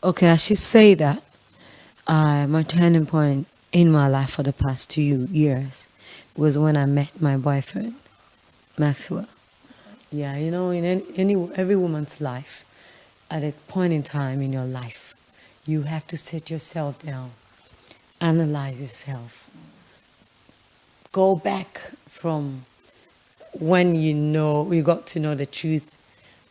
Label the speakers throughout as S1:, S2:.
S1: Okay, I should say that my turning point in my life for the past 2 years was when I met my boyfriend, Maxwell. Yeah, you know, in every woman's life, at a point in time in your life, you have to sit yourself down, analyze yourself, go back from when you got to know the truth,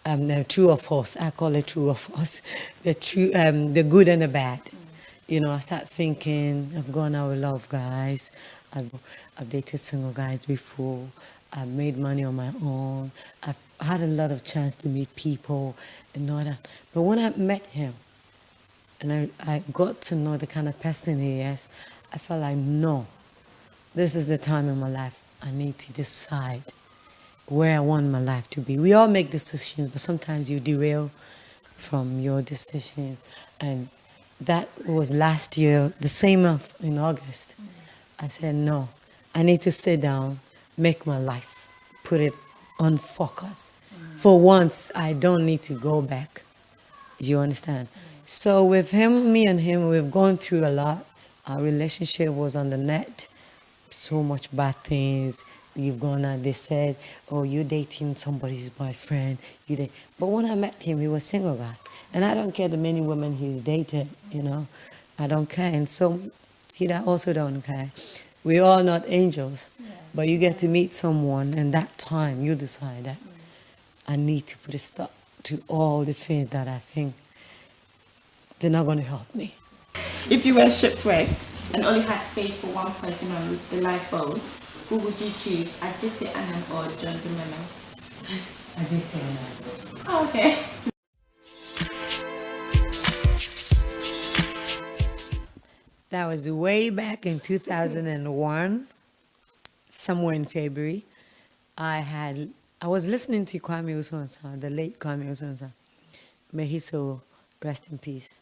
S1: the true or false. I call it true or false. The true, the good and the bad. You know, I start thinking, I've gone out with a lot of guys. I've dated single guys before. I've made money on my own. I've had a lot of chance to meet people and all that. But when I met him and I got to know the kind of person he is, I felt like, no, this is the time in my life I need to decide where I want my life to be. We all make decisions, but sometimes you derail from your decision. And that was last year, the same month in August. I said, no, I need to sit down, make my life, put it on focus. For once, I don't need to go back. You understand? So with him, me and him, we've gone through a lot. Our relationship was on the net. So much bad things. You've gone out, they said, oh, you're dating somebody's boyfriend. But when I met him, he was a single guy. And I don't care the many women he's dated, you know. I don't care. And so he also don't care. We're all not angels. Yeah. But you get to meet someone, and that time you decide that I need to put a stop to all the things that I think they're not going to help me.
S2: If you were shipwrecked and only had space for one person on the lifeboat, who would you choose? Ajiti Annan or John Dumelo?
S1: Ajiti Annan.
S2: Oh, okay.
S1: That was way back in 2001, somewhere in February. I was listening to Kwame Usonsa, the late Kwame Usonsa. May he so rest in peace.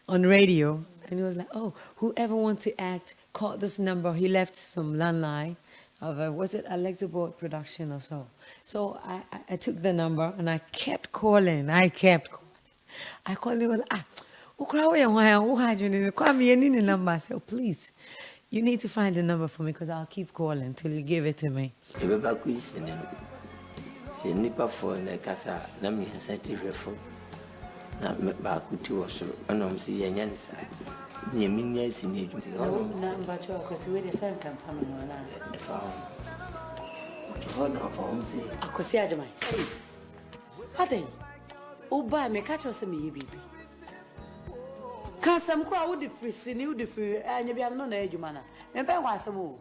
S1: On radio, and he was like, oh, whoever wants to act, call this number. He left some landline of, was it Alexa Board Production or so? So I took the number and I kept calling. I called him, I said, oh, please, you need to find the number for me because I'll keep calling till you give it to me.
S3: Not met back with 2 or so, and I'm seeing any side. Near me, I see you.
S1: No, but because where the sun come from,
S3: oh, no, home say.
S1: I could see Ajamai. How they? Oh, buy me catch us a me, baby. Can't some crowd the free, see you the free, and you be not an age man. And by why some more?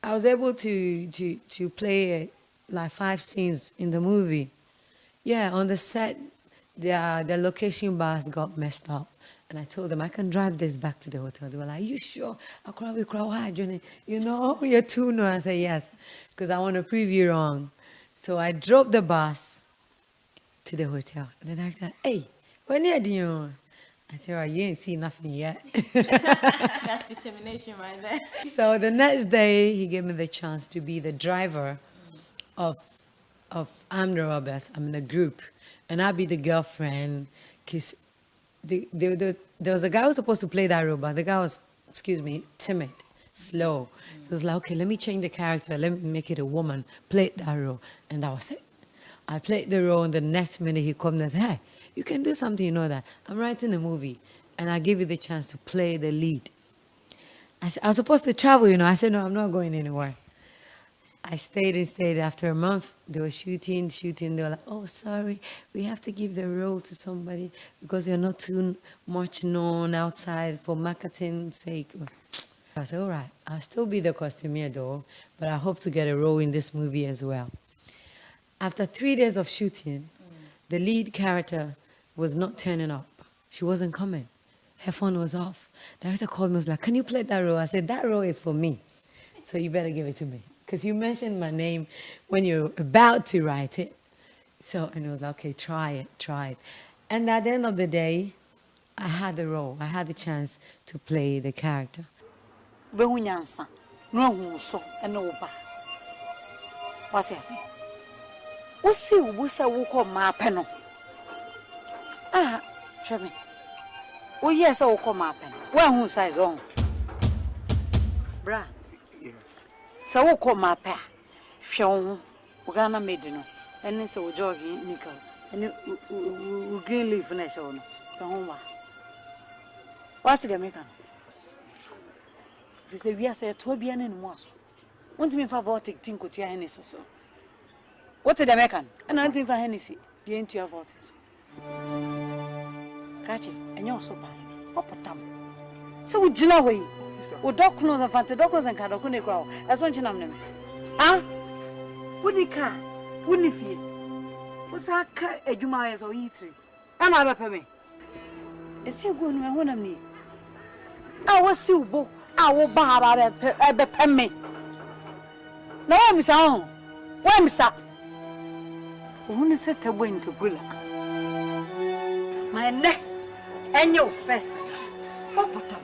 S1: I was able to play like 5 scenes in the movie. Yeah, on the set, the location bars got messed up. And I told them, I can drive this back to the hotel. They were like, you sure? I'll cry, you know, you're too no. I said, yes, because I want to prove you wrong. So I drove the bus to the hotel. And the director, hey, when are you? I said, all right, you ain't seen nothing yet.
S2: That's determination right there.
S1: So the next day, he gave me the chance to be the driver of I'm the robbers, I'm in a group, and I'll be the girlfriend, because there was a guy who was supposed to play that role, but the guy was, timid, slow. So I was like, okay, let me change the character, let me make it a woman, play that role, and that was it. I played the role, and the next minute he comes and said, hey, you can do something, you know that. I'm writing a movie, and I give you the chance to play the lead. I was supposed to travel, you know. I said, no, I'm not going anywhere. I stayed. After a month, they were shooting. They were like, oh, sorry, we have to give the role to somebody because you're not too much known outside for marketing's sake. I said, all right, I'll still be the costumier though, but I hope to get a role in this movie as well. After 3 days of shooting, the lead character was not turning up. She wasn't coming. Her phone was off. The director called me and was like, can you play that role? I said, that role is for me, so you better give it to me. Because you mentioned my name when you're about to write it. So, and it was like, okay, try it. And at the end of the day, I had the role. I had the chance to play the character.
S4: What's Ah, show me. Oh, yes, I'll come up. Well, who size on? Bra. So, we'll come up. Show. We're gonna make dinner. And then so jogging, nickel. And green leaf in a show. What's the American? If you say we are say 12 years and once. Want me for voting, think with your Hennessy so. What's the American? And I'm for Hennessy. The ain't your voting. Catch it, and you're so bad. What put them? So would you know way? Would doc knows and fancy doctors and Cadocune grow? That's what you know. Huh? Wouldn't he car? Wouldn't he feel? What's our car a Jumayas or eating? And I have me. It's still going to one of me. I was still book. I will buy a penny. No, I'm so. When, sir? Only set a wing to Grilla. My neck and your first. What put up?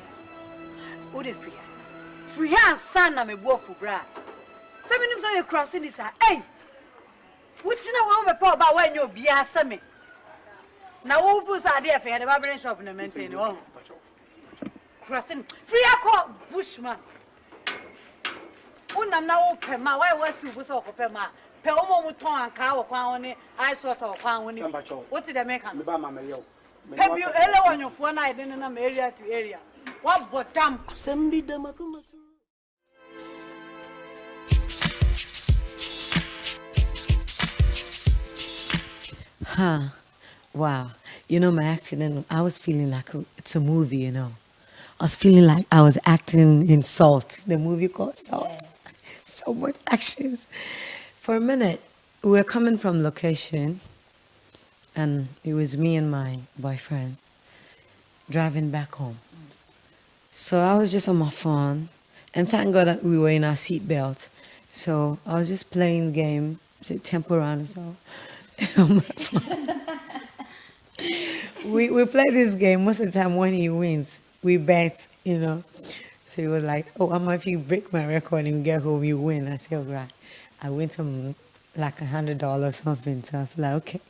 S4: What if free? Free hand, son, I'm a wolf for bra. 7 minutes on your crossing is a hey. Which you know over poor about when you'll be a semi. Now, all fools are there for the barbering shop in the maintain. Oh, crossing free a call bushman. Oh, I'm now open. My wife was super so open. My Pelmo Mouton and cow crown. I saw a crown when you what did I make? Have you hello on your phone? I didn't know area to area. What but damn?
S3: Assembly Damacumas.
S1: Huh. Wow. You know, my accident, I was feeling like it's a movie, you know. I was feeling like I was acting in Salt, the movie called Salt. Yeah. So much actions. For a minute, we were coming from location, and it was me and my boyfriend driving back home. So I was just on my phone, and thank God that we were in our seatbelt. So I was just playing the game, say Temple Run or so. On my phone. we play this game most of the time. When he wins, we bet, you know. So he was like, oh, Ama, if you break my record and you get home, you win. I said, all right. I win some like $100 or something. So I feel like, okay,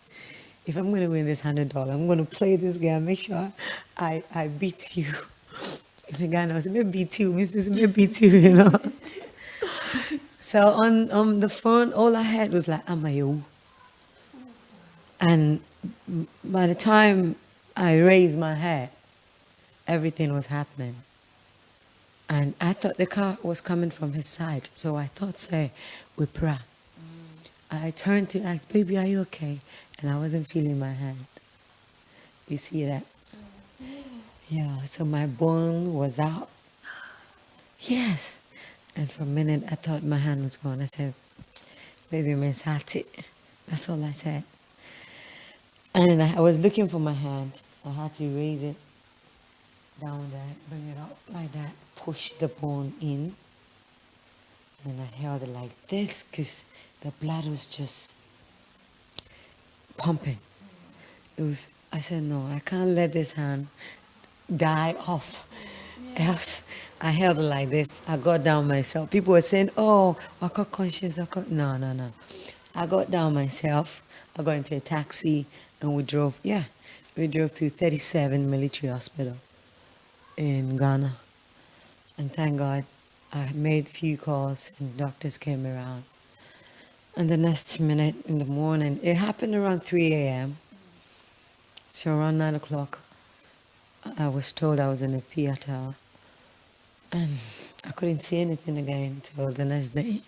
S1: if I'm going to win this $100, I'm going to play this game, make sure I beat you. If the guy knows, maybe beat you, Mrs. Maybe beat you, you know. So on the phone, all I had was like, Ama, yo. And by the time I raised my head, everything was happening. And I thought the car was coming from his side. So I thought, say, we pray. I turned to ask, baby, are you okay? And I wasn't feeling my hand. You see that? Yeah, so my bone was out. Yes. And for a minute, I thought my hand was gone. I said, baby, Mensah Is. That's all I said. And I was looking for my hand. I had to raise it down there, bring it up like that, push the bone in. And I held it like this because the blood was just pumping. I said, no, I can't let this hand die off. Yeah. Else, I held it like this. I got down myself. People were saying, oh, I got conscious. No. I got down myself. I got into a taxi and we drove to 37 military hospital in Ghana. And thank God I made a few calls and doctors came around. And the next minute in the morning, it happened around 3 a.m. So around 9 o'clock, I was told I was in a theater and I couldn't see anything again until the next day.